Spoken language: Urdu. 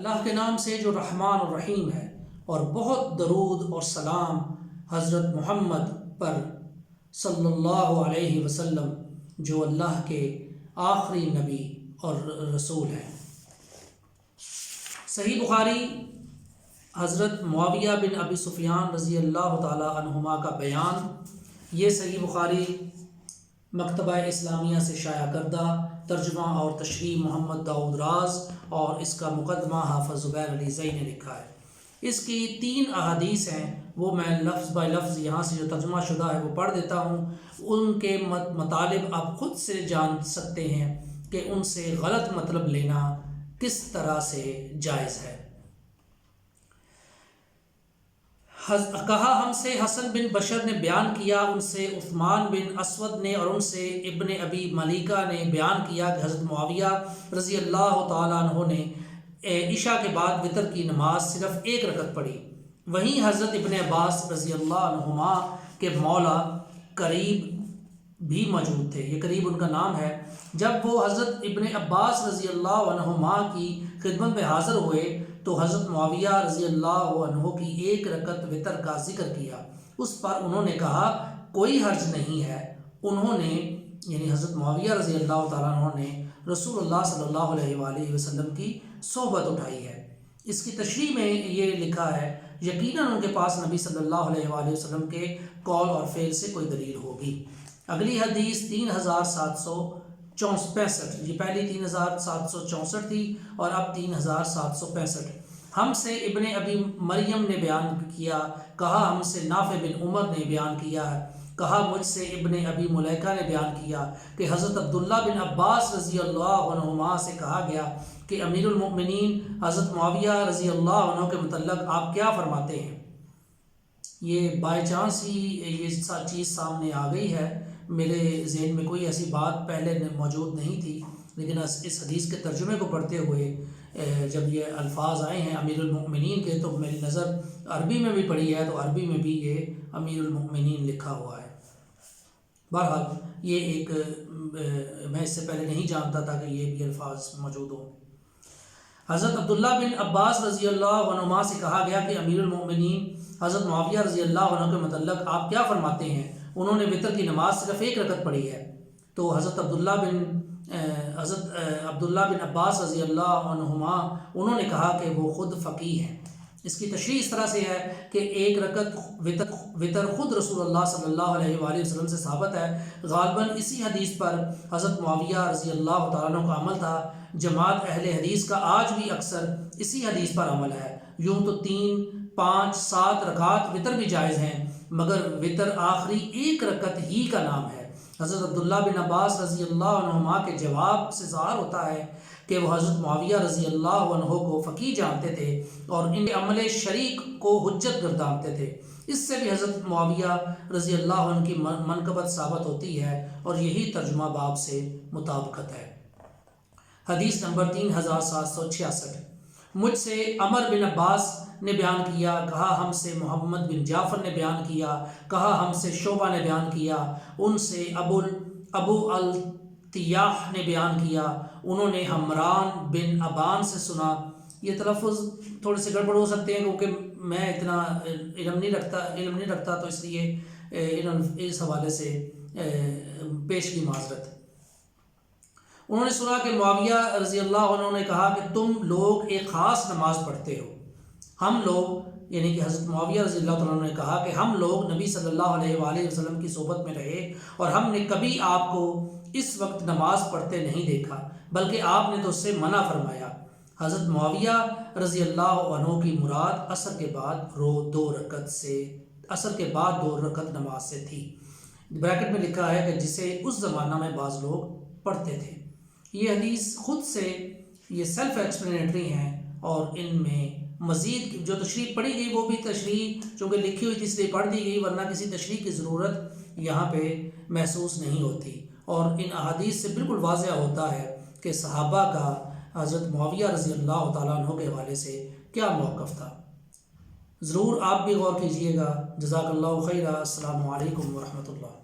اللہ کے نام سے جو رحمان اور رحیم ہے، اور بہت درود اور سلام حضرت محمد پر صلی اللہ علیہ وسلم جو اللہ کے آخری نبی اور رسول ہیں۔ صحیح بخاری حضرت معاویہ بن ابی سفیان رضی اللہ تعالی عنہما کا بیان، یہ صحیح بخاری مکتبہ اسلامیہ سے شائع کردہ ترجمہ اور تشریح محمد داؤد راز اور اس کا مقدمہ حافظ زبیر علی زئی نے لکھا ہے۔ اس کی 3 احادیث ہیں، وہ میں لفظ بائی لفظ یہاں سے جو ترجمہ شدہ ہے وہ پڑھ دیتا ہوں۔ ان کے مطالب آپ خود سے جان سکتے ہیں کہ ان سے غلط مطلب لینا کس طرح سے جائز ہے۔ کہا ہم سے حسن بن بشر نے بیان کیا، ان سے عثمان بن اسود نے، اور ان سے ابن ابی ملیکہ نے بیان کیا کہ حضرت معاویہ رضی اللہ تعالیٰ عنہ نے عشاء کے بعد وتر کی نماز صرف 1 رکعت پڑھی۔ وہیں حضرت ابن عباس رضی اللہ عنہما کے مولا قریب بھی موجود تھے، یہ قریب ان کا نام ہے۔ جب وہ حضرت ابن عباس رضی اللہ عنہما کی خدمت میں حاضر ہوئے تو حضرت معاویہ رضی اللہ عنہ کی 1 رکعت وتر کا ذکر کیا۔ اس پر انہوں نے کہا کوئی حرج نہیں ہے۔ انہوں نے یعنی حضرت معاویہ رضی اللہ تعالیٰ عنہ نے رسول اللہ صلی اللہ علیہ وآلہ وسلم کی صحبت اٹھائی ہے۔ اس کی تشریح میں یہ لکھا ہے یقیناً ان کے پاس نبی صلی اللہ علیہ وآلہ وسلم کے قول اور فعل سے کوئی دلیل ہوگی۔ اگلی حدیث 3765، یہ پہلی 3764 تھی اور اب 3765۔ ہم سے ابن ابی مریم نے بیان کیا، کہا ہم سے نافع بن عمر نے بیان کیا ہے، کہا مجھ سے ابن ابی ملیکہ نے بیان کیا کہ حضرت عبداللہ بن عباس رضی اللہ عنہما سے کہا گیا کہ امیر المؤمنین حضرت معاویہ رضی اللہ عنہ کے متعلق آپ کیا فرماتے ہیں؟ یہ بائی چانس ہی یہ چیز سامنے آ گئی ہے، میرے ذہن میں کوئی ایسی بات پہلے موجود نہیں تھی، لیکن اس حدیث کے ترجمے کو پڑھتے ہوئے جب یہ الفاظ آئے ہیں امیر المؤمنین کے تو میری نظر عربی میں بھی پڑھی ہے، تو عربی میں بھی یہ امیر المؤمنین لکھا ہوا ہے۔ بہرحال یہ ایک میں اس سے پہلے نہیں جانتا تھا کہ یہ بھی الفاظ موجود ہوں۔ حضرت عبداللہ بن عباس رضی اللہ عنہما سے کہا گیا کہ امیر المؤمنین حضرت معاویہ رضی اللہ عنہ کے متعلق آپ کیا فرماتے ہیں؟ انہوں نے وتر کی نماز صرف 1 رکعت پڑھی ہے۔ تو حضرت عبداللہ بن عباس رضی اللہ عنہما انہوں نے کہا کہ وہ خود فقیہ ہیں۔ اس کی تشریح اس طرح سے ہے کہ 1 رکعت وتر خود رسول اللہ صلی اللہ علیہ وآلہ وسلم سے ثابت ہے۔ غالباً اسی حدیث پر حضرت معاویہ رضی اللہ تعالیٰ عنہ کا عمل تھا۔ جماعت اہل حدیث کا آج بھی اکثر اسی حدیث پر عمل ہے۔ یوں تو 3، 5، 7 رکعات وتر بھی جائز ہیں، مگر وتر آخری 1 رکعت ہی کا نام ہے۔ حضرت عبداللہ بن عباس رضی اللہ عنہما کے جواب سے ظاہر ہوتا ہے کہ وہ حضرت معاویہ رضی اللہ عنہ کو فقیہ جانتے تھے اور ان کے عمل شریک کو حجت گردانتے تھے۔ اس سے بھی حضرت معاویہ رضی اللہ عنہ کی منقبت ثابت ہوتی ہے اور یہی ترجمہ باب سے مطابقت ہے۔ حدیث نمبر 3766، مجھ سے عمر بن عباس نے بیان کیا، کہا ہم سے محمد بن جعفر نے بیان کیا، کہا ہم سے شعبہ نے بیان کیا، ان سے ابو التیاح نے بیان کیا، انہوں نے حمران بن ابان سے سنا۔ یہ تلفظ تھوڑے سے گڑبڑ ہو سکتے ہیں کیونکہ میں اتنا علم نہیں رکھتا تو اس لیے اس حوالے سے پیش کی معذرت۔ انہوں نے سنا کہ معاویہ رضی اللہ عنہ نے کہا کہ تم لوگ ایک خاص نماز پڑھتے ہو۔ ہم لوگ یعنی کہ حضرت معاویہ رضی اللہ عنہ نے کہا کہ ہم لوگ نبی صلی اللہ علیہ وآلہ وسلم کی صحبت میں رہے اور ہم نے کبھی آپ کو اس وقت نماز پڑھتے نہیں دیکھا، بلکہ آپ نے تو اس سے منع فرمایا۔ حضرت معاویہ رضی اللہ عنہ کی مراد عصر کے بعد 2 رکعت نماز سے تھی۔ بریکٹ میں لکھا ہے کہ جسے اس زمانہ میں بعض لوگ پڑھتے تھے۔ یہ حدیث خود سے یہ سیلف ایکسپلینیٹری ہیں اور ان میں مزید جو تشریح پڑھی گئی وہ بھی تشریح چونکہ لکھی ہوئی تھی اس لیے پڑھ دی گئی، ورنہ کسی تشریح کی ضرورت یہاں پہ محسوس نہیں ہوتی۔ اور ان احادیث سے بالکل واضح ہوتا ہے کہ صحابہ کا حضرت معاویہ رضی اللہ تعالیٰ عنہ کے حوالے سے کیا موقف تھا۔ ضرور آپ بھی غور کیجئے گا۔ جزاک اللہ خیرہ۔ السلام علیکم ورحمۃ اللہ۔